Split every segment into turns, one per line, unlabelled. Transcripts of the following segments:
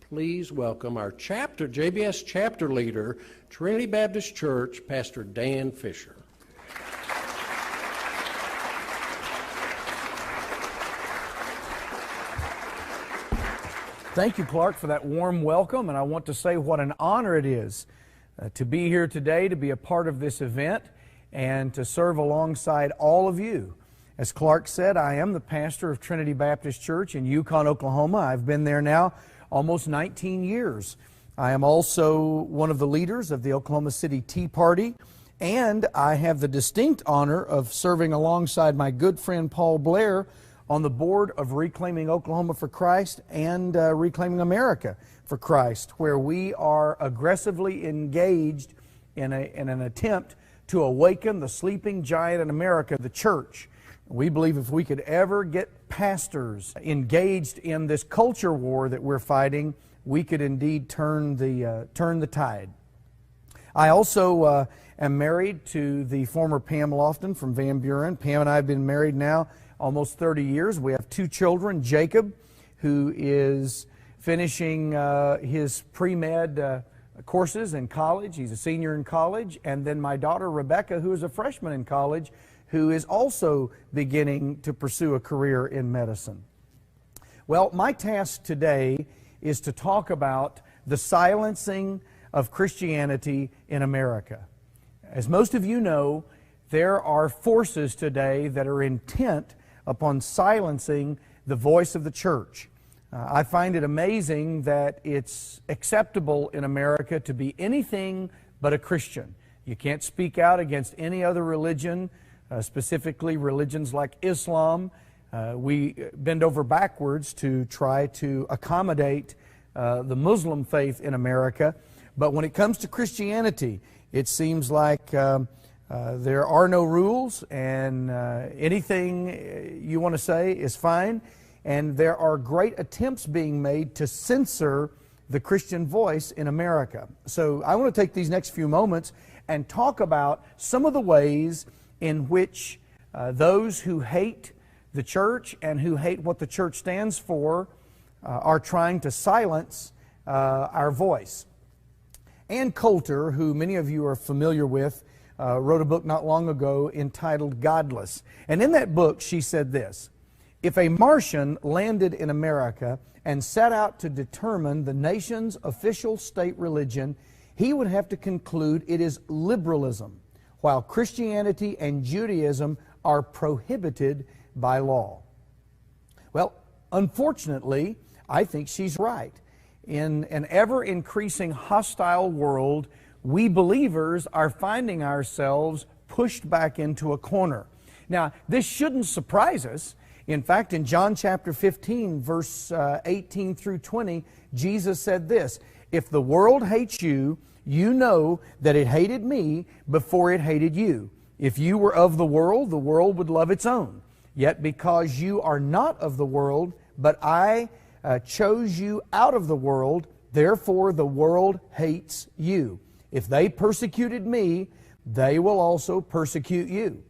please welcome our JBS chapter leader, Trinity Baptist Church, Pastor Dan Fisher.
Thank you, Clark, for that warm welcome, and I want to say what an honor it is to be here today, to be a part of this event, and to serve alongside all of you. As Clark said, I am the pastor of Trinity Baptist Church in Yukon, Oklahoma. I've been there now almost 19 years. I am also one of the leaders of the Oklahoma City Tea Party, and I have the distinct honor of serving alongside my good friend Paul Blair on the board of Reclaiming Oklahoma for Christ and Reclaiming America for Christ, where we are aggressively engaged in an attempt to awaken the sleeping giant in America, the church. We believe if we could ever get pastors engaged in this culture war that we're fighting, we could indeed turn the tide. I also am married to the former Pam Lofton from Van Buren. Pam and I have been married now almost 30 years. We have two children, Jacob, who is finishing his pre-med courses in college. He's a senior in college. And then my daughter, Rebecca, who is a freshman in college, who is also beginning to pursue a career in medicine. Well, my task today is to talk about the silencing of Christianity in America. As most of you know, there are forces today that are intent upon silencing the voice of the church. I find it amazing that it's acceptable in America to be anything but a Christian. You can't speak out against any other religion, specifically religions like Islam. We bend over backwards to try to accommodate the Muslim faith in America. But when it comes to Christianity, it seems like there are no rules, and anything you want to say is fine. And there are great attempts being made to censor the Christian voice in America. So I want to take these next few moments and talk about some of the ways in which those who hate the church and who hate what the church stands for are trying to silence our voice. Ann Coulter, who many of you are familiar with, wrote a book not long ago entitled Godless. And in that book, she said this: if a Martian landed in America and set out to determine the nation's official state religion, he would have to conclude it is liberalism, while Christianity and Judaism are prohibited by law. Well, unfortunately, I think she's right. In an ever-increasing hostile world, we believers are finding ourselves pushed back into a corner. Now, this shouldn't surprise us. In fact, in John chapter 15, verse 18 through 20, Jesus said this: if the world hates you, you know that it hated me before it hated you. If you were of the world would love its own. Yet because you are not of the world, but I chose you out of the world, therefore the world hates you. If they persecuted me, they will also persecute you.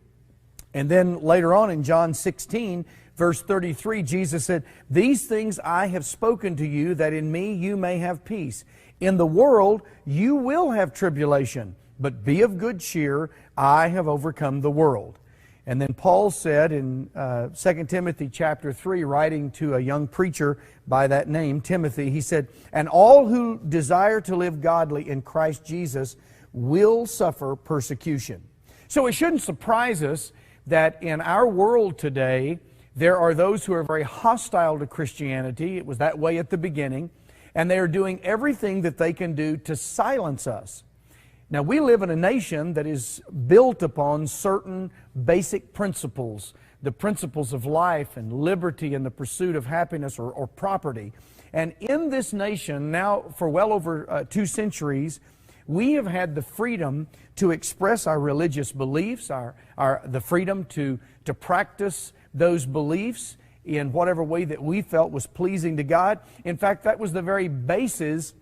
And then later on in John 16, verse 33, Jesus said, these things I have spoken to you, that in me you may have peace. In the world you will have tribulation, but be of good cheer, I have overcome the world. And then Paul said in 2 Timothy chapter 3, writing to a young preacher by that name, Timothy, he said, and all who desire to live godly in Christ Jesus will suffer persecution. So it shouldn't surprise us that in our world today, there are those who are very hostile to Christianity. It was that way at the beginning. And they are doing everything that they can do to silence us. Now, we live in a nation that is built upon certain basic principles, the principles of life and liberty and the pursuit of happiness or property. And in this nation, now for well over 2 centuries, we have had the freedom to express our religious beliefs, the freedom to practice those beliefs in whatever way that we felt was pleasing to God. In fact, that was the very basis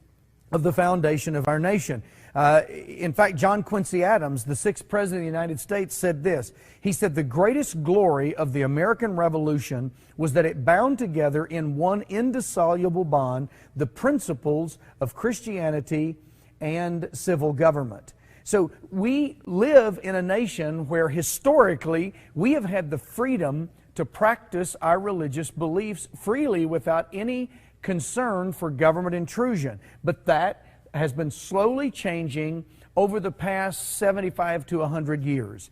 of the foundation of our nation. In fact, John Quincy Adams, the 6th President of the United States, said this. He said, "The greatest glory of the American Revolution was that it bound together in one indissoluble bond the principles of Christianity and civil government." So we live in a nation where historically we have had the freedom to practice our religious beliefs freely without any concern for government intrusion. But that has been slowly changing over the past 75 to 100 years.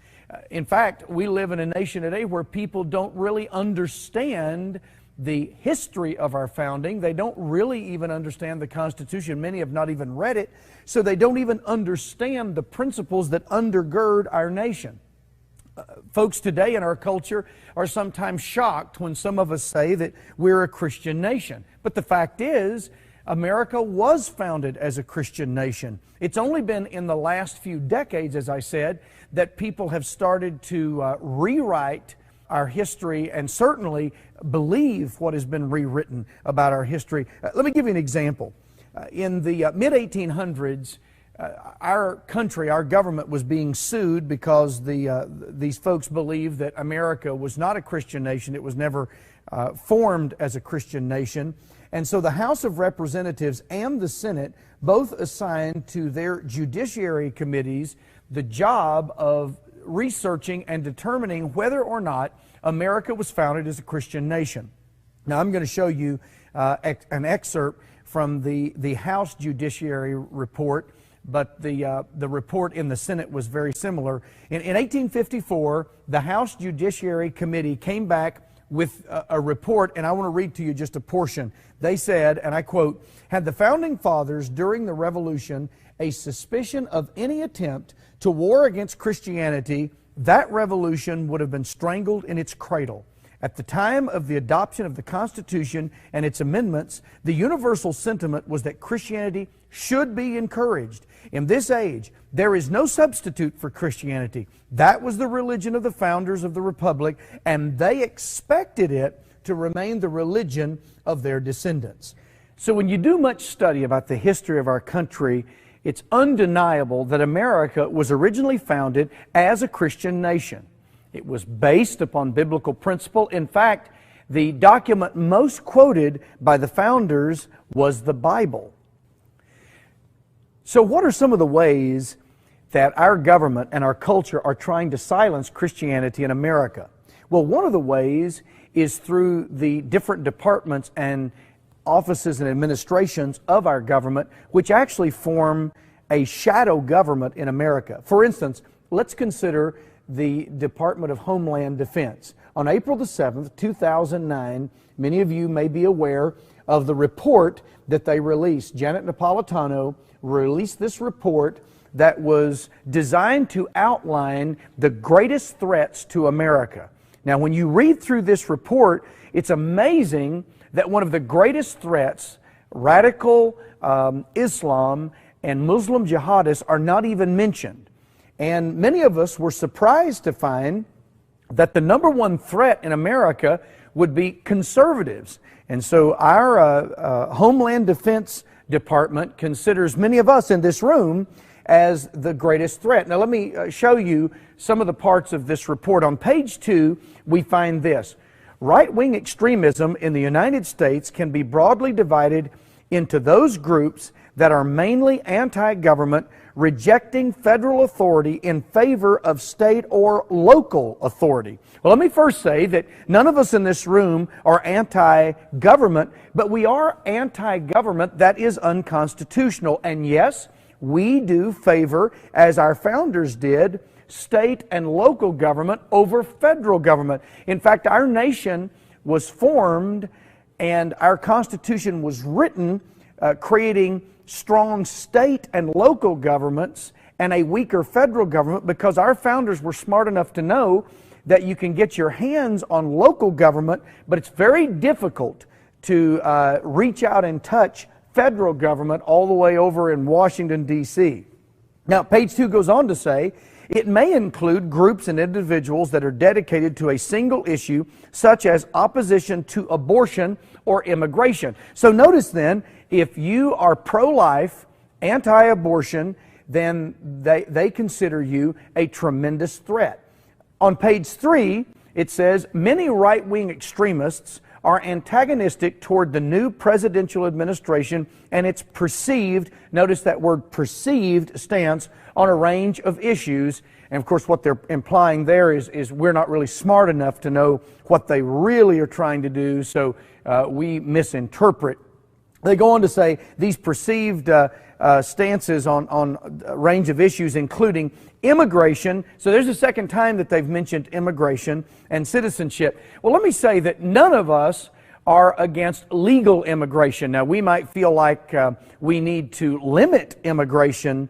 In fact, we live in a nation today where people don't really understand the history of our founding. They don't really even understand the Constitution. Many have not even read it, so they don't even understand the principles that undergird our nation. Folks today in our culture are sometimes shocked when some of us say that we're a Christian nation. But the fact is, America was founded as a Christian nation. It's only been in the last few decades, as I said, that people have started to rewrite our history and certainly believe what has been rewritten about our history. Let me give you an example. In the mid-1800s, our country, our government was being sued because these folks believed that America was not a Christian nation. It was never formed as a Christian nation. And so the House of Representatives and the Senate both assigned to their judiciary committees the job of researching and determining whether or not America was founded as a Christian nation. Now I'm going to show you an excerpt from the House Judiciary Report, but the report in the Senate was very similar. In 1854, the House Judiciary Committee came back with a report, and I want to read to you just a portion. They said, and I quote, "Had the Founding Fathers during the Revolution a suspicion of any attempt to war against Christianity, that revolution would have been strangled in its cradle. At the time of the adoption of the Constitution and its amendments, the universal sentiment was that Christianity should be encouraged. In this age, there is no substitute for Christianity. That was the religion of the founders of the Republic, and they expected it to remain the religion of their descendants." So when you do much study about the history of our country, it's undeniable that America was originally founded as a Christian nation. It was based upon biblical principle. In fact, the document most quoted by the founders was the Bible. So what are some of the ways that our government and our culture are trying to silence Christianity in America? Well, one of the ways is through the different departments and offices and administrations of our government, which actually form a shadow government in America. For instance, let's consider the Department of Homeland Defense. On April the 7th, 2009, many of you may be aware of the report that they released. Janet Napolitano released this report that was designed to outline the greatest threats to America. Now, when you read through this report, it's amazing that one of the greatest threats, radical Islam and Muslim jihadists, are not even mentioned. And many of us were surprised to find that the number one threat in America would be conservatives. And so our Homeland Defense Department considers many of us in this room as the greatest threat. Now let me show you some of the parts of this report. On page 2, we find this. Right-wing extremism in the United States can be broadly divided into those groups that are mainly anti-government, rejecting federal authority in favor of state or local authority. Well, let me first say that none of us in this room are anti-government, but we are anti-government that is unconstitutional. And yes, we do favor, as our founders did, state and local government over federal government. In fact, our nation was formed and our Constitution was written creating strong state and local governments and a weaker federal government, because our founders were smart enough to know that you can get your hands on local government, but it's very difficult to reach out and touch federal government all the way over in Washington, D.C. Now, page 2 goes on to say, it may include groups and individuals that are dedicated to a single issue, such as opposition to abortion or immigration. So notice then, if you are pro-life, anti-abortion, then they consider you a tremendous threat. On page 3, it says, many right-wing extremists are antagonistic toward the new presidential administration and its perceived, notice that word perceived, stance on a range of issues. And of course what they're implying there is we're not really smart enough to know what they really are trying to do, so we misinterpret. They go on to say these perceived stances on a range of issues, including immigration. So there's a second time that they've mentioned immigration and citizenship. Well, let me say that none of us are against legal immigration. Now, we might feel like we need to limit immigration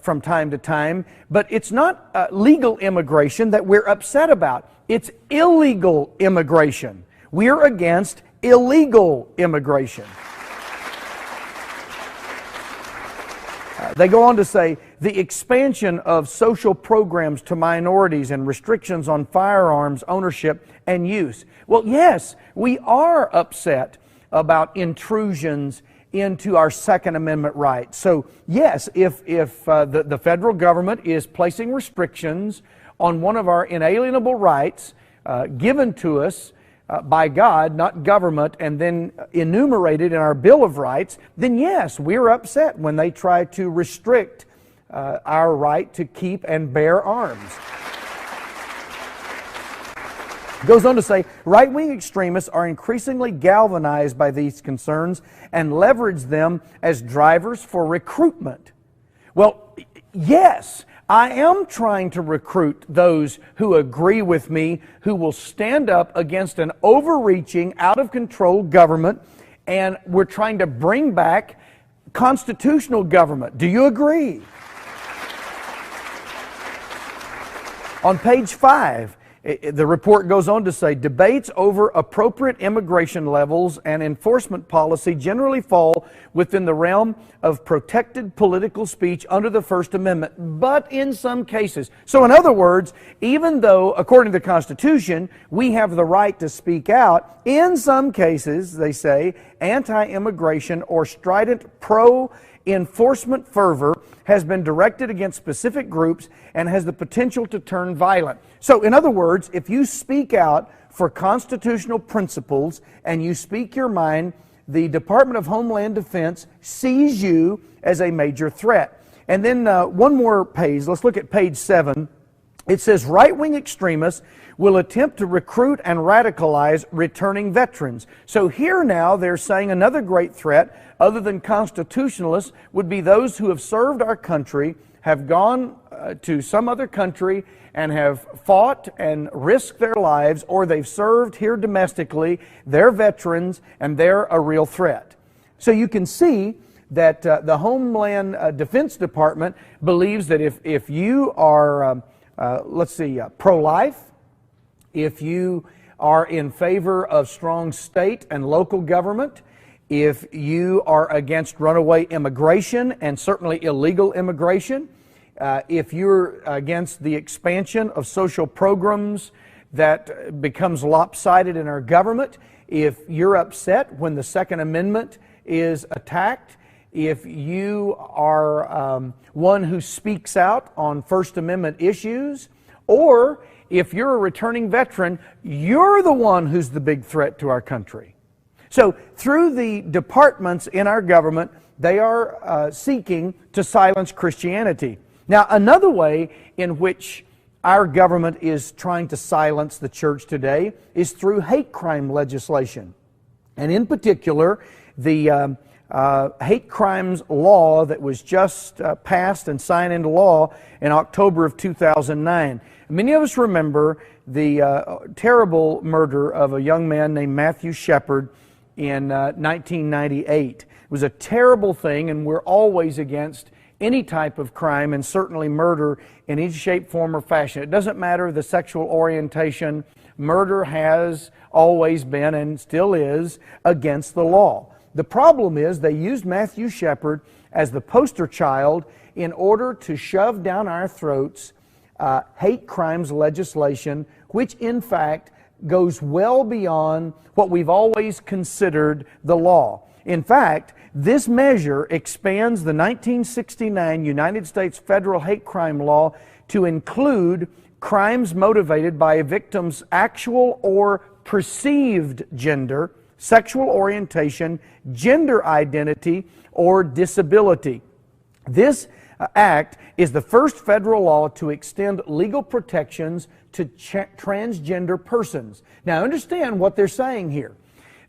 from time to time, but it's not legal immigration that we're upset about. It's illegal immigration. We're against illegal immigration. They go on to say the expansion of social programs to minorities and restrictions on firearms ownership and use. Well, yes, we are upset about intrusions into our Second Amendment rights. So, yes, if the federal government is placing restrictions on one of our inalienable rights given to us by God, not government, and then enumerated in our Bill of Rights, then yes, we're upset when they try to restrict our right to keep and bear arms. Goes on to say, right-wing extremists are increasingly galvanized by these concerns and leverage them as drivers for recruitment. Well, yes, I am trying to recruit those who agree with me, who will stand up against an overreaching, out-of-control government, and we're trying to bring back constitutional government. Do you agree? On page 5, the report goes on to say, debates over appropriate immigration levels and enforcement policy generally fall within the realm of protected political speech under the First Amendment, but in some cases. So in other words, even though, according to the Constitution, we have the right to speak out, in some cases, they say, anti-immigration or strident pro-enforcement fervor has been directed against specific groups and has the potential to turn violent. So, in other words, if you speak out for constitutional principles and you speak your mind, the Department of Homeland Defense sees you as a major threat. And then one more page, let's look at page 7. It says, right-wing extremists will attempt to recruit and radicalize returning veterans. So here now they're saying another great threat, other than constitutionalists, would be those who have served our country, have gone to some other country and have fought and risked their lives, or they've served here domestically, they're veterans, and they're a real threat. So you can see that the Homeland Defense Department believes that if you are, pro-life, if you are in favor of strong state and local government, if you are against runaway immigration and certainly illegal immigration, if you're against the expansion of social programs that becomes lopsided in our government, if you're upset when the Second Amendment is attacked, if you are one who speaks out on First Amendment issues, or if you're a returning veteran, you're the one who's the big threat to our country. So through the departments in our government, they are seeking to silence Christianity. Now, another way in which our government is trying to silence the church today is through hate crime legislation. And in particular, the hate crimes law that was just passed and signed into law in October of 2009. Many of us remember the terrible murder of a young man named Matthew Shepard in 1998. It was a terrible thing, and we're always against any type of crime, and certainly murder in any shape, form, or fashion. It doesn't matter the sexual orientation. Murder has always been and still is against the law. The problem is they used Matthew Shepard as the poster child in order to shove down our throats hate crimes legislation, which in fact goes well beyond what we've always considered the law. In fact, this measure expands the 1969 United States federal hate crime law to include crimes motivated by a victim's actual or perceived gender, sexual orientation, gender identity, or disability. This act is the first federal law to extend legal protections to transgender persons. Now understand what they're saying here.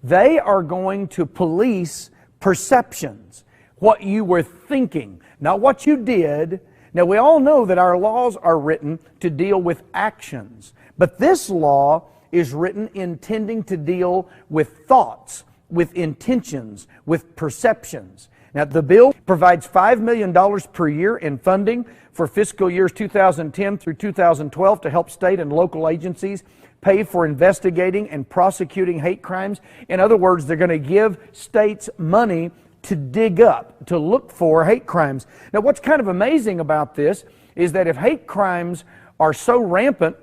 They are going to police perceptions, what you were thinking, not what you did. Now we all know that our laws are written to deal with actions, but this law is written intending to deal with thoughts, with intentions, with perceptions. Now the bill provides $5 million per year in funding for fiscal years 2010 through 2012 to help state and local agencies pay for investigating and prosecuting hate crimes. In other words, they're going to give states money to dig up, to look for hate crimes. Now what's kind of amazing about this is that if hate crimes are so rampant,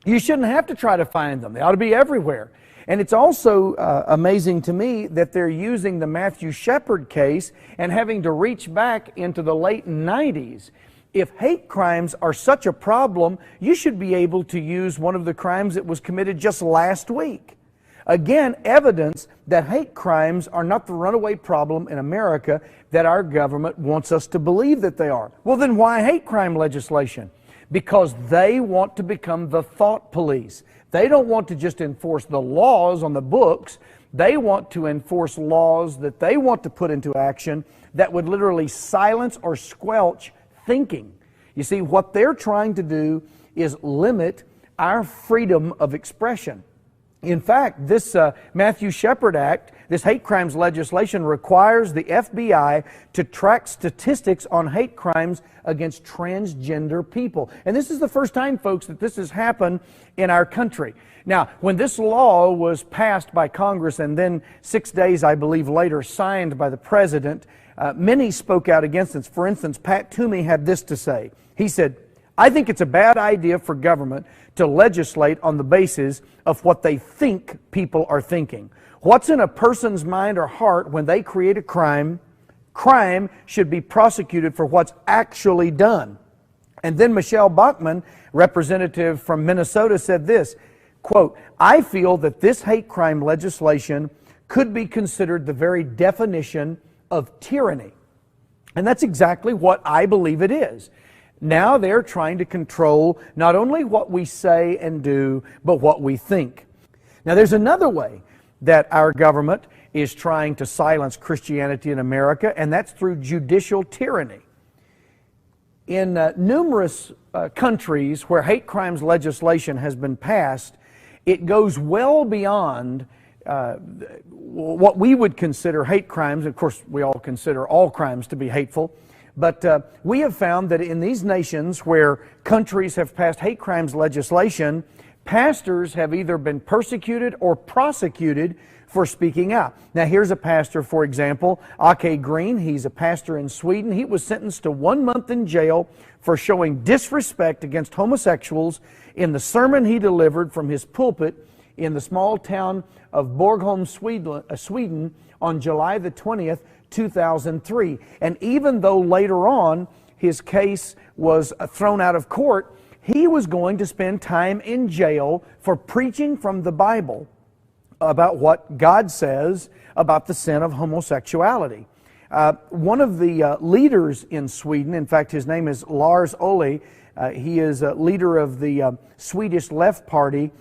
you shouldn't have to try to find them. They ought to be everywhere. And it's also amazing to me that they're using the Matthew Shepard case and having to reach back into the late 90s. If hate crimes are such a problem, you should be able to use one of the crimes that was committed just last week. Again, evidence that hate crimes are not the runaway problem in America that our government wants us to believe that they are. Well, then why hate crime legislation? Because they want to become the thought police. They don't want to just enforce the laws on the books. They want to enforce laws that they want to put into action that would literally silence or squelch thinking. You see, what they're trying to do is limit our freedom of expression. In fact, this Matthew Shepard Act, this hate crimes legislation, requires the FBI to track statistics on hate crimes against transgender people. And this is the first time, folks, that this has happened in our country. Now, when this law was passed by Congress and then 6 days, I believe, later signed by the President, many spoke out against it. For instance, Pat Toomey had this to say. He said, "I think it's a bad idea for government to legislate on the basis of what they think people are thinking. What's in a person's mind or heart when they create a crime, crime should be prosecuted for what's actually done." And then Michelle Bachmann, representative from Minnesota, said this, quote, "I feel that this hate crime legislation could be considered the very definition of tyranny." And that's exactly what I believe it is. Now they're trying to control not only what we say and do, but what we think. Now there's another way that our government is trying to silence Christianity in America, and that's through judicial tyranny. In numerous countries where hate crimes legislation has been passed, it goes well beyond what we would consider hate crimes. Of course, we all consider all crimes to be hateful. But we have found that in these nations where countries have passed hate crimes legislation, pastors have either been persecuted or prosecuted for speaking out. Now here's a pastor, for example, Ake Green. He's a pastor in Sweden. He was sentenced to 1 month in jail for showing disrespect against homosexuals in the sermon he delivered from his pulpit in the small town of Borgholm, Sweden on July the 20th, 2003. And even though later on his case was thrown out of court, he was going to spend time in jail for preaching from the Bible about what God says about the sin of homosexuality. One of the leaders in Sweden, in fact his name is Lars Ohly, he is a leader of the Swedish Left Party,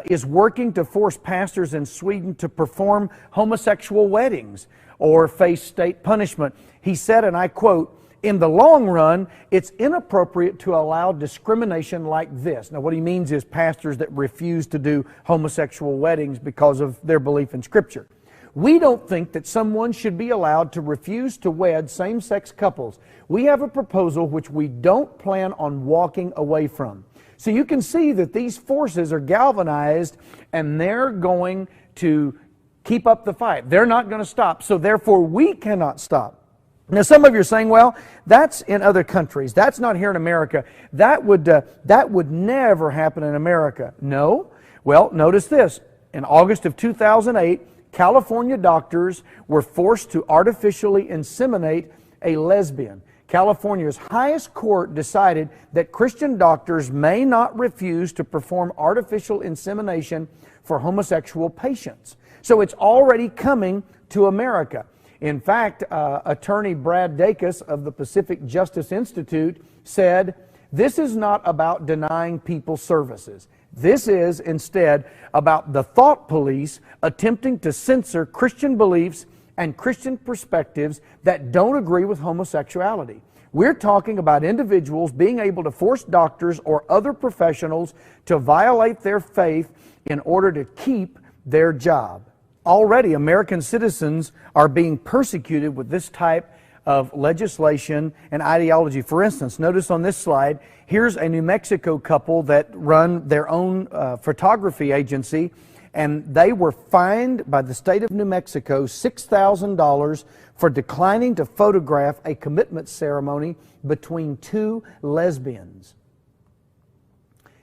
is working to force pastors in Sweden to perform homosexual weddings or face state punishment. He said, and I quote, "In the long run, it's inappropriate to allow discrimination like this." Now what he means is pastors that refuse to do homosexual weddings because of their belief in Scripture. "We don't think that someone should be allowed to refuse to wed same-sex couples. We have a proposal which we don't plan on walking away from." So you can see that these forces are galvanized and they're going to keep up the fight. They're not going to stop, so therefore we cannot stop. Now some of you are saying, well, that's in other countries. That's not here in America. That would never happen in America. No. Well, notice this. In August of 2008, California doctors were forced to artificially inseminate a lesbian. California's highest court decided that Christian doctors may not refuse to perform artificial insemination for homosexual patients. So it's already coming to America. In fact, attorney Brad Dacus of the Pacific Justice Institute said, "This is not about denying people services. This is instead about the thought police attempting to censor Christian beliefs and Christian perspectives that don't agree with homosexuality." We're talking about individuals being able to force doctors or other professionals to violate their faith in order to keep their job. Already, American citizens are being persecuted with this type of legislation and ideology. For instance, notice on this slide, here's a New Mexico couple that run their own photography agency, and they were fined by the state of New Mexico $6,000 for declining to photograph a commitment ceremony between two lesbians.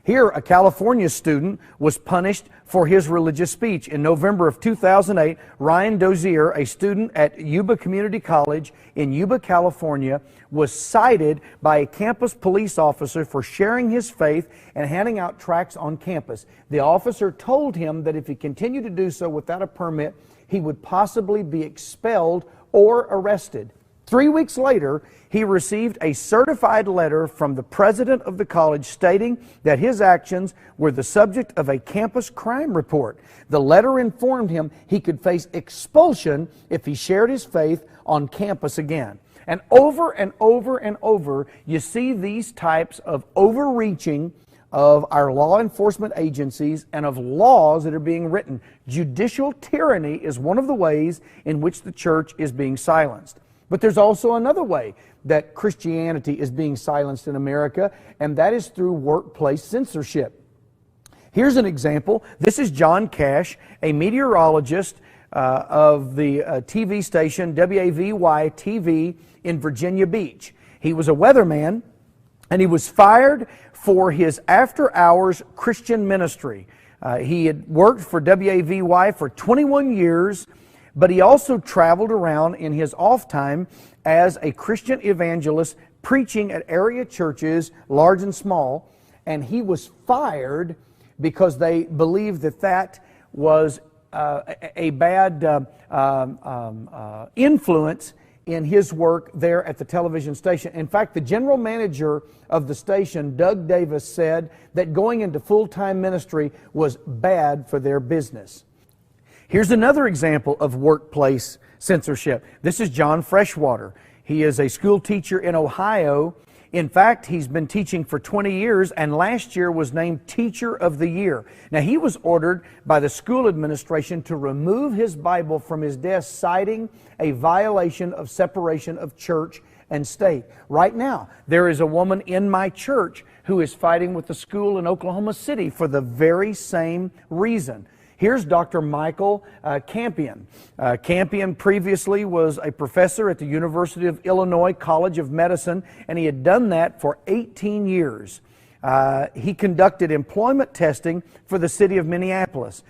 Here, a California student was punished for his religious speech. In November of 2008, Ryan Dozier, a student at Yuba Community College in Yuba, California, was cited by a campus police officer for sharing his faith and handing out tracts on campus. The officer told him that if he continued to do so without a permit, he would possibly be expelled or arrested. 3 weeks later, he received a certified letter from the president of the college stating that his actions were the subject of a campus crime report. The letter informed him he could face expulsion if he shared his faith on campus again. And over and over and over, you see these types of overreaching of our law enforcement agencies and of laws that are being written. Judicial tyranny is one of the ways in which the church is being silenced. But there's also another way that Christianity is being silenced in America, and that is through workplace censorship. Here's an example. This is John Cash, a meteorologist of the TV station WAVY-TV in Virginia Beach. He was a weatherman, and he was fired for his after-hours Christian ministry. He had worked for WAVY for 21 years, but he also traveled around in his off time as a Christian evangelist preaching at area churches, large and small, and he was fired because they believed that that was a bad influence in his work there at the television station. In fact, the general manager of the station, Doug Davis, said that going into full-time ministry was bad for their business. Here's another example of workplace censorship. This is John Freshwater. He is a school teacher in Ohio. In fact, he's been teaching for 20 years and last year was named Teacher of the Year. Now, he was ordered by the school administration to remove his Bible from his desk, citing a violation of separation of church and state. Right now, there is a woman in my church who is fighting with the school in Oklahoma City for the very same reason. Here's Dr. Michael Campion. Campion previously was a professor at the University of Illinois College of Medicine, and he had done that for 18 years. He conducted employment testing for the city of Minneapolis.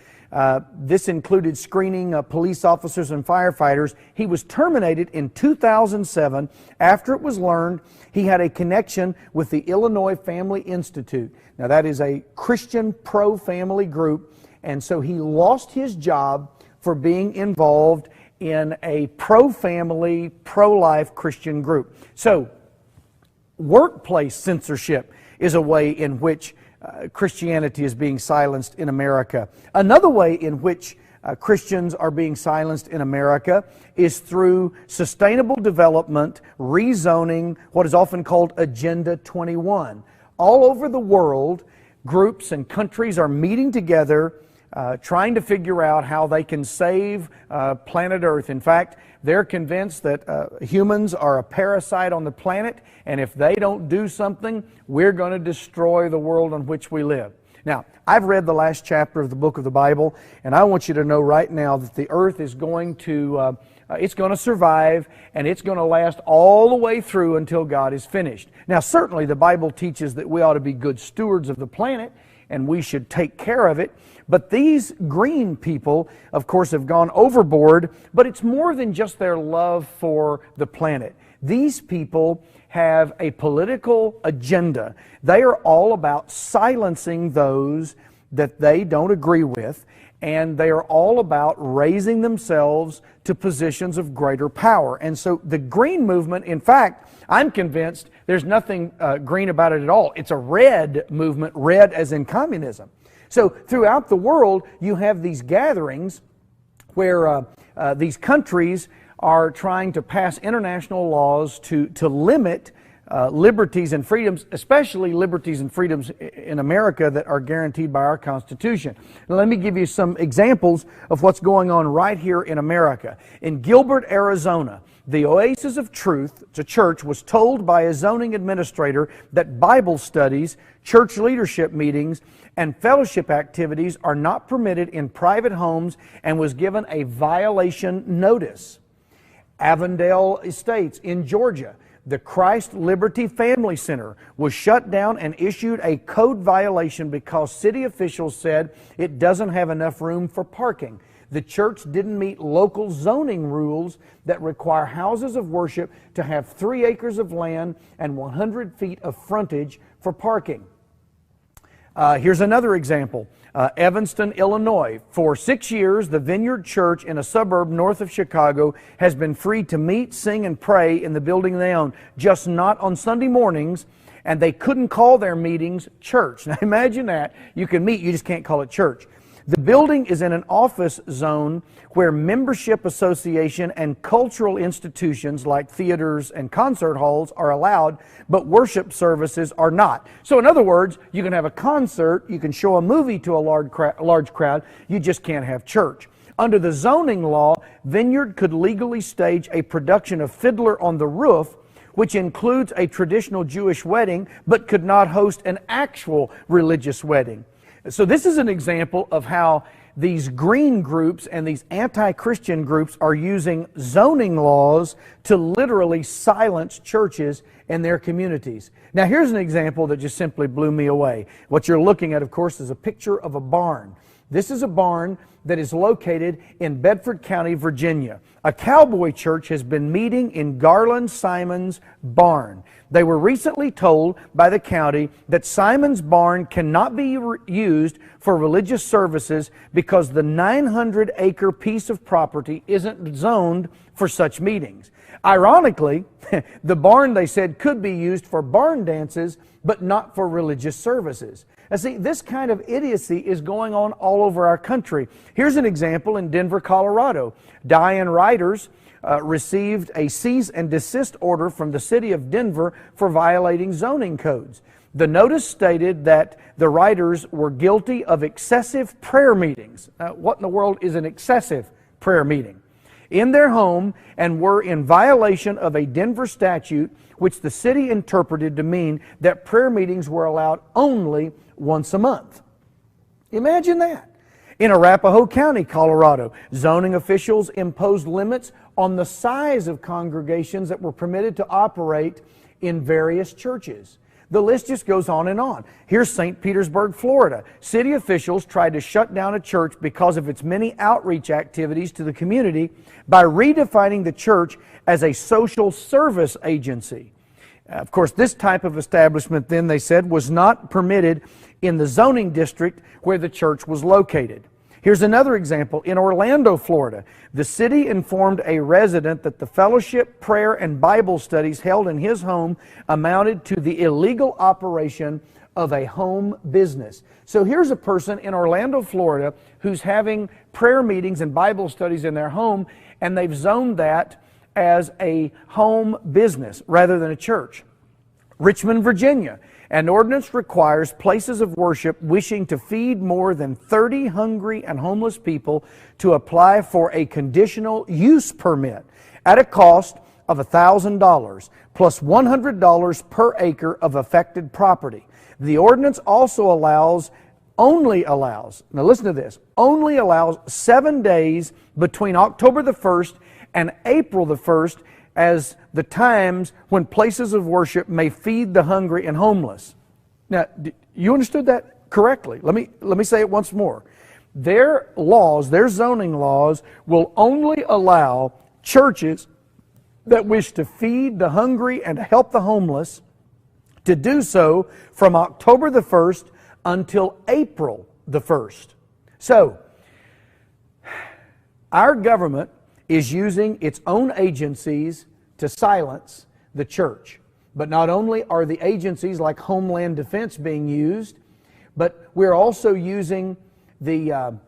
This included screening police officers and firefighters. He was terminated in 2007 after it was learned he had a connection with the Illinois Family Institute. Now, that is a Christian pro-family group. And so he lost his job for being involved in a pro-family, pro-life Christian group. So, workplace censorship is a way in which Christianity is being silenced in America. Another way in which Christians are being silenced in America is through sustainable development, rezoning, what is often called Agenda 21. All over the world, groups and countries are meeting together trying to figure out how they can save planet Earth. In fact, they're convinced that humans are a parasite on the planet, and if they don't do something, we're going to destroy the world on which we live. Now, I've read the last chapter of the book of the Bible, and I want you to know right now that the earth is going to survive, and it's going to last all the way through until God is finished. Now, certainly the Bible teaches that we ought to be good stewards of the planet, and we should take care of it. But these green people, of course, have gone overboard, but it's more than just their love for the planet. These people have a political agenda. They are all about silencing those that they don't agree with, and they are all about raising themselves to positions of greater power. And so the green movement, in fact, I'm convinced there's nothing green about it at all. It's a red movement, red as in communism. So throughout the world, you have these gatherings where these countries are trying to pass international laws to limit liberties and freedoms, especially liberties and freedoms in America that are guaranteed by our Constitution. Now, let me give you some examples of what's going on right here in America. In Gilbert, Arizona, the Oasis of Truth, it's a church, was told by a zoning administrator that Bible studies, church leadership meetings, and fellowship activities are not permitted in private homes and was given a violation notice. Avondale Estates in Georgia, the Christ Liberty Family Center was shut down and issued a code violation because city officials said it doesn't have enough room for parking. The church didn't meet local zoning rules that require houses of worship to have 3 acres of land and 100 feet of frontage for parking. Here's another example. Evanston, Illinois. For 6 years, the Vineyard Church in a suburb north of Chicago has been free to meet, sing, and pray in the building they own, just not on Sunday mornings, and they couldn't call their meetings church. Now imagine that. You can meet, you just can't call it church. The building is in an office zone where membership association and cultural institutions like theaters and concert halls are allowed, but worship services are not. So in other words, you can have a concert, you can show a movie to a large crowd, you just can't have church. Under the zoning law, Vineyard could legally stage a production of Fiddler on the Roof, which includes a traditional Jewish wedding, but could not host an actual religious wedding. So this is an example of how these green groups and these anti-Christian groups are using zoning laws to literally silence churches and their communities. Now here's an example that just simply blew me away. What you're looking at, of course, is a picture of a barn. This is a barn that is located in Bedford County, Virginia. A cowboy church has been meeting in Garland Simon's barn. They were recently told by the county that Simon's barn cannot be used for religious services because the 900-acre piece of property isn't zoned for such meetings. Ironically, the barn, they said, could be used for barn dances, but not for religious services. Now see, this kind of idiocy is going on all over our country. Here's an example in Denver, Colorado. Diane Riders received a cease and desist order from the city of Denver for violating zoning codes. The notice stated that the Riders were guilty of excessive prayer meetings. What in the world is an excessive prayer meeting? In their home, and were in violation of a Denver statute which the city interpreted to mean that prayer meetings were allowed only once a month. Imagine that. In Arapahoe County, Colorado, zoning officials imposed limits on the size of congregations that were permitted to operate in various churches. The list just goes on and on. Here's St. Petersburg, Florida. City officials tried to shut down a church because of its many outreach activities to the community by redefining the church as a social service agency. Of course, this type of establishment, then, they said, was not permitted in the zoning district where the church was located. Here's another example. In Orlando, Florida, the city informed a resident that the fellowship, prayer, and Bible studies held in his home amounted to the illegal operation of a home business. So here's a person in Orlando, Florida, who's having prayer meetings and Bible studies in their home, and they've zoned that as a home business rather than a church. Richmond, Virginia. An ordinance requires places of worship wishing to feed more than 30 hungry and homeless people to apply for a conditional use permit at a cost of $1,000 plus $100 per acre of affected property. The ordinance also only allows, now listen to this, only allows 7 days between October the 1st and April the 1st as the times when places of worship may feed the hungry and homeless. Now, you understood that? correctly. Let me say it once more. Their laws, their zoning laws, will only allow churches that wish to feed the hungry and to help the homeless to do so from October the 1st until April the 1st. So, our government is using its own agencies to silence the church. But not only are the agencies like Homeland Defense being used, but we're also using the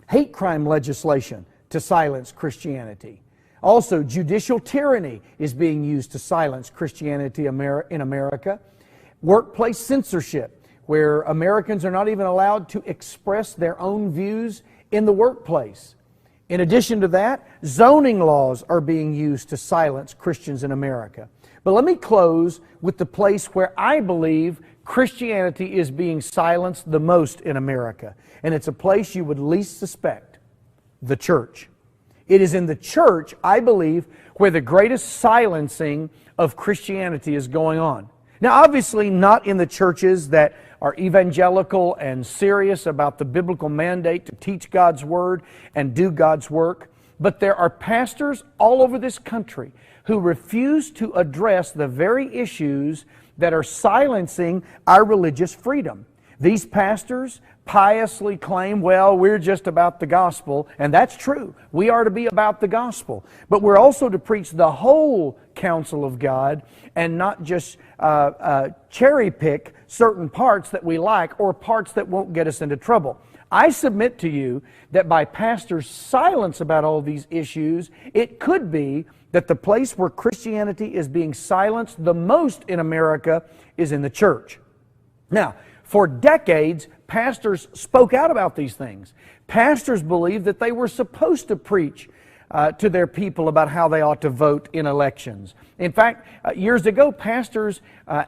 hate crime legislation to silence Christianity. Also, judicial tyranny is being used to silence Christianity in America. Workplace censorship, where Americans are not even allowed to express their own views in the workplace. In addition to that, zoning laws are being used to silence Christians in America. But let me close with the place where I believe Christianity is being silenced the most in America. And it's a place you would least suspect: the church. It is in the church, I believe, where the greatest silencing of Christianity is going on. Now, obviously not in the churches that are evangelical and serious about the biblical mandate to teach God's Word and do God's work, but there are pastors all over this country who refuse to address the very issues that are silencing our religious freedom. These pastors piously claim, well, we're just about the gospel, and that's true. We are to be about the gospel. But we're also to preach the whole counsel of God and not just cherry pick certain parts that we like or parts that won't get us into trouble. I submit to you that by pastors' silence about all these issues, it could be that the place where Christianity is being silenced the most in America is in the church. Now, for decades, pastors spoke out about these things. Pastors believed that they were supposed to preach to their people about how they ought to vote in elections. In fact, years ago, pastors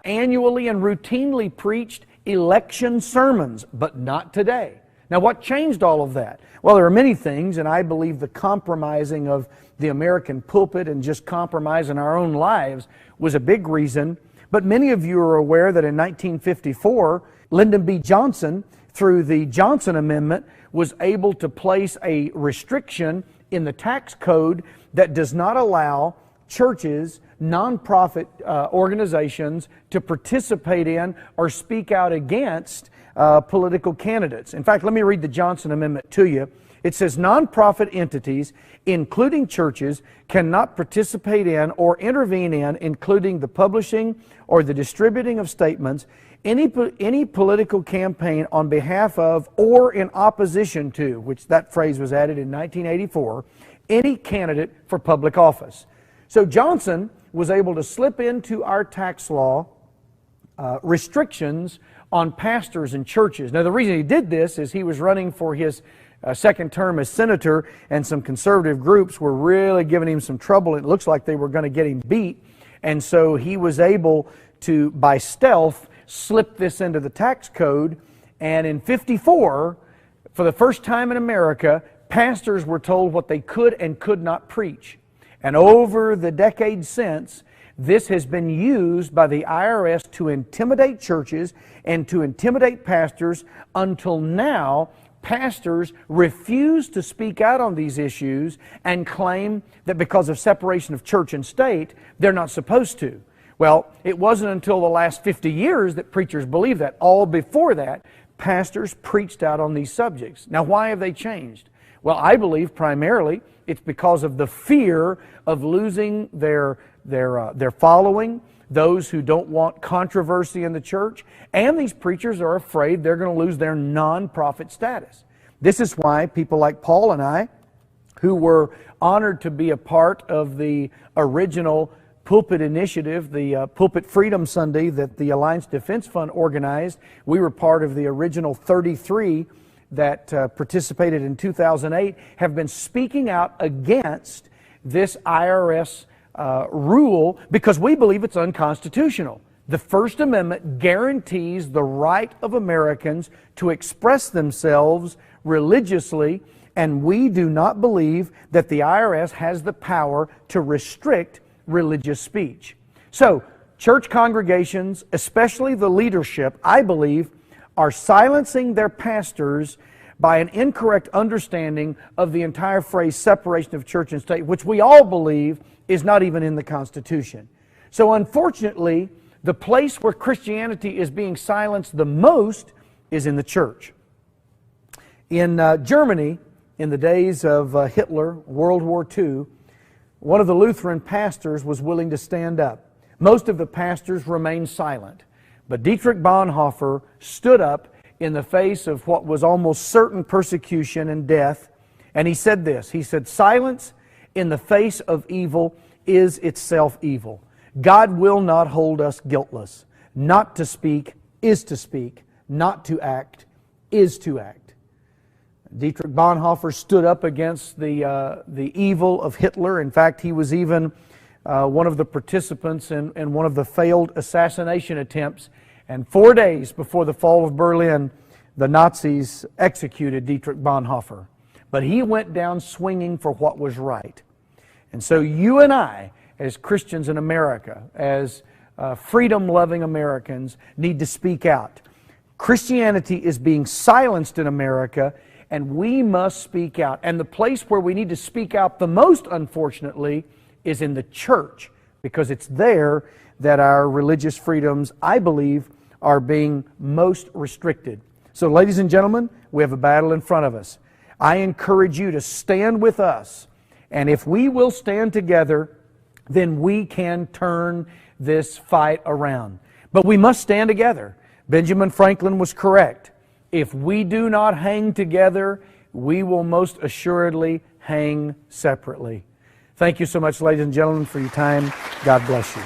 annually and routinely preached election sermons, but not today. Now, what changed all of that? Well, there are many things, and I believe the compromising of the American pulpit and just compromising our own lives was a big reason. But many of you are aware that in 1954, Lyndon B. Johnson, through the Johnson Amendment, was able to place a restriction in the tax code that does not allow churches, nonprofit organizations to participate in or speak out against political candidates. In fact, let me read the Johnson Amendment to you. It says, nonprofit entities, including churches, cannot participate in or intervene in, including the publishing or the distributing of statements, any political campaign on behalf of or in opposition to, which that phrase was added in 1984, any candidate for public office. So Johnson was able to slip into our tax law restrictions on pastors and churches. Now, the reason he did this is he was running for his second term as senator, and some conservative groups were really giving him some trouble. It looks like they were going to get him beat, and so he was able to, by stealth, slip this into the tax code. And in '54, for the first time in America, pastors were told what they could and could not preach. And over the decades since, this has been used by the IRS to intimidate churches and to intimidate pastors until now. Pastors refuse to speak out on these issues and claim that because of separation of church and state, they're not supposed to. Well, it wasn't until the last 50 years that preachers believed that. All before that, pastors preached out on these subjects. Now, why have they changed? Well, I believe primarily it's because of the fear of losing their following, those who don't want controversy in the church, and these preachers are afraid they're going to lose their non-profit status. This is why people like Paul and I, who were honored to be a part of the original Pulpit Initiative, the Pulpit Freedom Sunday that the Alliance Defense Fund organized, we were part of the original 33 that participated in 2008, have been speaking out against this IRS rule because we believe it's unconstitutional. The First Amendment guarantees the right of Americans to express themselves religiously, and we do not believe that the IRS has the power to restrict religious speech. So, church congregations, especially the leadership, I believe, are silencing their pastors by an incorrect understanding of the entire phrase separation of church and state, which we all believe is not even in the Constitution. So unfortunately, the place where Christianity is being silenced the most is in the church. In Germany, in the days of Hitler, World War II, one of the Lutheran pastors was willing to stand up. Most of the pastors remained silent. But Dietrich Bonhoeffer stood up in the face of what was almost certain persecution and death, and he said this. He said, "Silence in the face of evil is itself evil. God will not hold us guiltless. Not to speak is to speak. Not to act is to act." Dietrich Bonhoeffer stood up against the evil of Hitler. In fact, he was even one of the participants in one of the failed assassination attempts. And 4 days before the fall of Berlin, the Nazis executed Dietrich Bonhoeffer. But he went down swinging for what was right. And so you and I, as Christians in America, as freedom-loving Americans, need to speak out. Christianity is being silenced in America, and we must speak out. And the place where we need to speak out the most, unfortunately, is in the church, because it's there that our religious freedoms, I believe, are being most restricted. So, ladies and gentlemen, we have a battle in front of us. I encourage you to stand with us, and if we will stand together, then we can turn this fight around. But we must stand together. Benjamin Franklin was correct. If we do not hang together, we will most assuredly hang separately. Thank you so much, ladies and gentlemen, for your time. God bless you.